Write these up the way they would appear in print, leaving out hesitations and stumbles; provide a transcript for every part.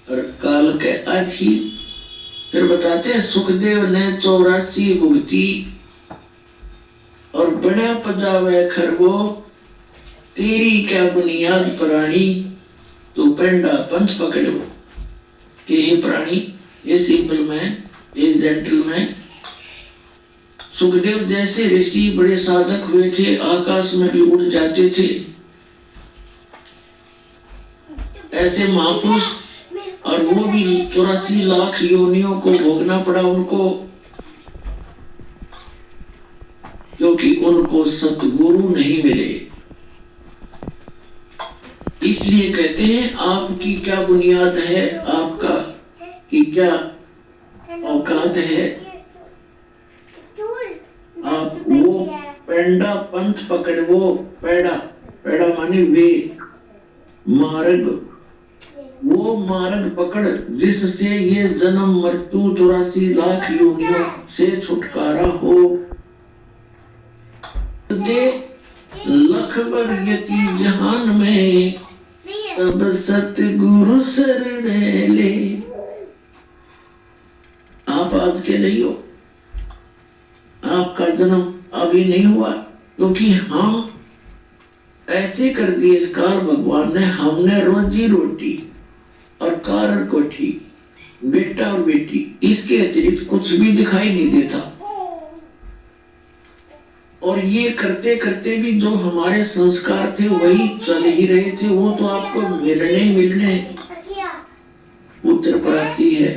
और काल के आधी। फिर बताते हैं सुखदेव ने 84 भुगती और बड़ा पजावे खरगो, तेरी क्या बुनियाद प्राणी, तू पेंडा पंथ पकड़ो। कि हे प्राणी, ये सिंपल मैन, ये जेंटलमैन। सुखदेव जैसे ऋषि बड़े साधक हुए थे, आकाश में भी उड़ जाते थे। ऐसे महापुरुष, और वो भी 84 लाख योनियों को भोगना पड़ा उनको, क्योंकि उनको सतगुरु नहीं मिले। इसलिए कहते हैं आपकी क्या बुनियाद है, आपका की क्या औकात है। आप वो पेंडा पंथ पकड़, वो पेड़ा, पेड़ा माने वे मार्ग, वो मार्ग पकड़ जिससे ये जन्म मृत्यु 84 लाख योनियों से छुटकारा हो। दे लखबर यति जहान में, तब सतगुरु शरण ले। आप आज के नहीं हो, आपका जन्म अभी नहीं हुआ, क्योंकि हम ऐसे कर दिए इस काल भगवान ने। हमने रोजी रोटी और कारण कोठी, बेटा और बेटी, इसके अतिरिक्त कुछ भी दिखाई नहीं देता। और ये करते करते भी जो हमारे संस्कार थे वही चल ही रहे थे। वो तो आपको मिलने पुत्र प्राप्ति है,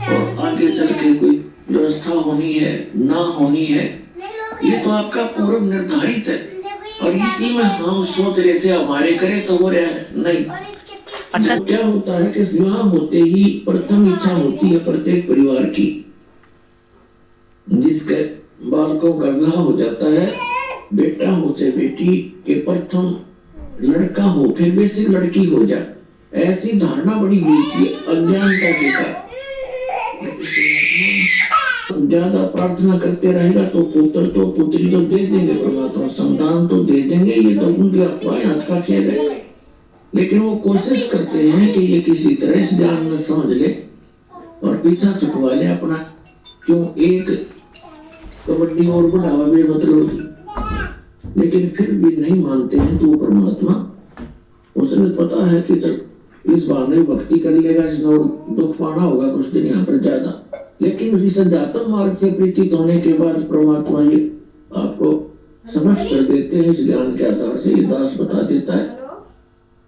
और आगे चल के कोई व्यवस्था होनी है ना होनी है, ये तो आपका पूर्व निर्धारित है। और इसी में हम सोच रहे थे हमारे करे तो हो रहा है, नहीं। अच्छा, क्या होता है कि विवाह होते ही प्रथम इच्छा होती है प्रत्येक परिवार की, जिसके बालकों का विवाह हो जाता है, बेटा हो चाहे बेटी, के प्रथम लड़का हो फिर बेसिक लड़की हो जाए, ऐसी धारणा बड़ी हुई थी अज्ञानता के कारण। ज्यादा प्रार्थना करते रहेगा तो पुत्र तो पुत्री तो दे देंगे परमात्मा, संतान तो दे देंगे, ये तो उनके अफवाह हाथ का खेल है। लेकिन वो कोशिश करते हैं कि ये किसी तरह इस ज्ञान में समझ ले और पीछा छुटवा ले अपना। क्यों एक कबड्डी और बढ़ावा भी मतलब की, लेकिन फिर भी नहीं मानते हैं। तो परमात्मा, उसने पता है कि जब इस बहाने भक्ति कर लेगा, इसने दुख पाना होगा कुछ दिन यहाँ पर ज्यादा, लेकिन इस अध्यात्म मार्ग से परिचित होने के बाद परमात्मा ये आपको समझ कर देते हैं। इस ज्ञान के आधार से ये दास बता देता है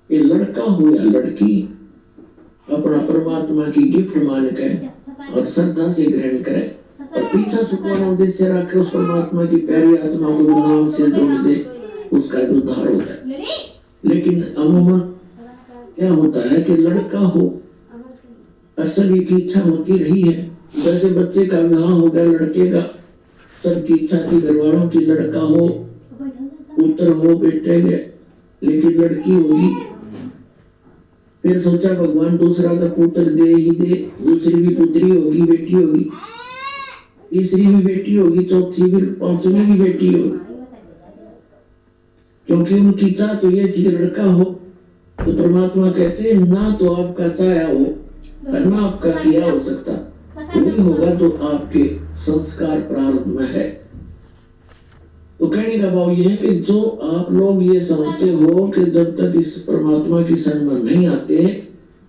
कि लड़का हो या लड़की अपना परमात्मा की गिफ्ट मान कर और श्रद्धा से ग्रहण करे और पीछा छुटवाना उद्देश्य रखे, उस परमात्मा की प्यारी आत्मा को नाम से जोड़ दे, उसका उद्धार हो जाए। लेकिन अमूमन क्या होता है कि लड़का हो, सभी की इच्छा होती रही है। जैसे बच्चे का विवाह हो गया, लड़के का सबकी इच्छा थी घर वालों की, लड़का हो, पुत्र हो, बेटे गए, लेकिन लड़की होगी। फिर सोचा भगवान दूसरा तो पुत्र दे ही दे, दूसरी भी पुत्री होगी, बेटी होगी, तीसरी भी बेटी होगी, चौथी भी, पांचवी भी बेटी होगी, क्योंकि उनकी इच्छा तो ये थी लड़का हो। तो परमात्मा कहते हैं ना तो आपका चाया हो और ना आपका किया हो सकता, वही होगा जो आपके संस्कार प्रारंभ में है। तो कहने का भाव यह है कि जो आप लोग ये समझते हो कि जब तक इस परमात्मा की शरण में नहीं आते,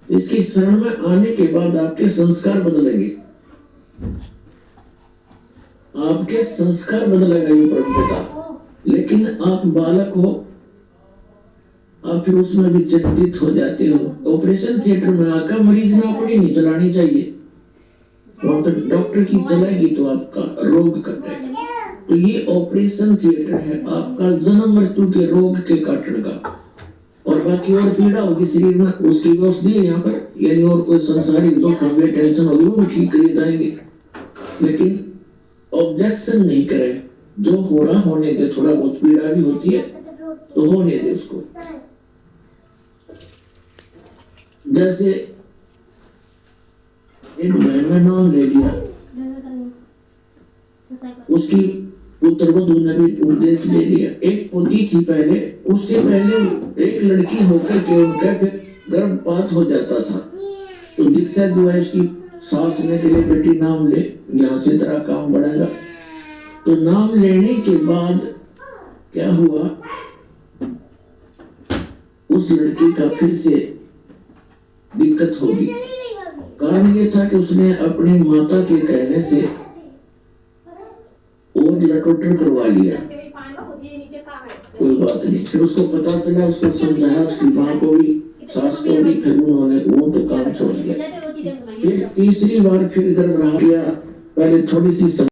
इसकी शरण में आने के बाद आपके संस्कार बदलेंगे, आपके संस्कार बदलेगा ये परमपिता। लेकिन आप बालक हो, आप फिर उसमें भी चिंतित हो जाते हो। ऑपरेशन थिएटर में आकर मरीज में अपनी नहीं चलानी चाहिए, और तो डॉक्टर की चलाएगी तो आपका रोग कटेगा। तो ये ऑपरेशन थिएटर है आपका जन्म मृत्यु के रोग के काटने का, और बाकी और पीड़ा होगी शरीर में उसकी औषधि है यहाँ पर, यानी और कोई संसारिक दुख होंगे, टेंशन होगी, वो भी ठीक करे जाएंगे। लेकिन ऑब्जेक्शन नहीं करें, जो हो रहा होने दे, थोड़ा बहुत पीड़ा भी होती है तो होने दे उसको। जैसे एक बहन ने नाम ले लिया, उसकी पुत्र वधू ने भी उपदेश ले लिया। एक पोती थी पहले, उससे पहले एक लड़की होकर के उनका गर्भपात हो जाता था तो दीक्षा जो है इसकी सांस लेने के लिए बेटी नाम ले, यहाँ से तेरा काम बढ़ेगा। तो नाम लेने के बाद क्या हुआ, उस लड़की का फिर से दिक्कत होगी। कारण ये था कि उसने अपनी माता के कहने से वो लटोटर करवा लिया। कोई बात नहीं, फिर उसको पता चला, उसको समझाया, उसकी माँ को भी सास को भी, फिर उन्होंने वो तो काम छोड़ दिया। फिर तीसरी बार फिर गर्भ रहा गया, पहले थोड़ी सी